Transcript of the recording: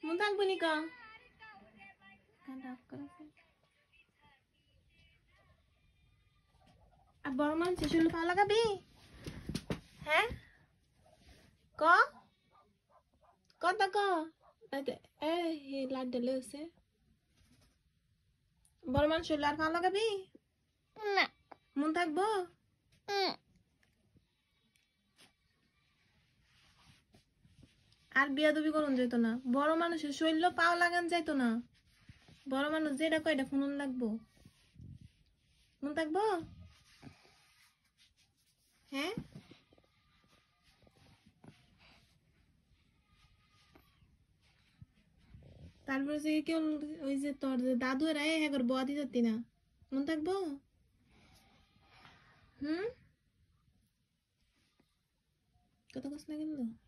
মন থাকবো নি কা আর বড় মানুষ শুলে পা লাগাবি হ্যাঁ ক কথা ক লাইট ঢেলে হচ্ছে বড় মানুষ শুলে আর পা লাগাবি না মন থাকবো আর বিয়া দুবি করুন যেত না বড় মানুষের শরীর পাও লাগান যাইতো না বড় মানুষ যেটা কয় এটা ফোন লাগবো মন থাকবো হ্যাঁ তারপরে যে কেউ ওই যে তোর দাদু এরা হ্যাঁ করে বয়া দিতে যাতি না মন থাকবো কথা কস না কিন্তু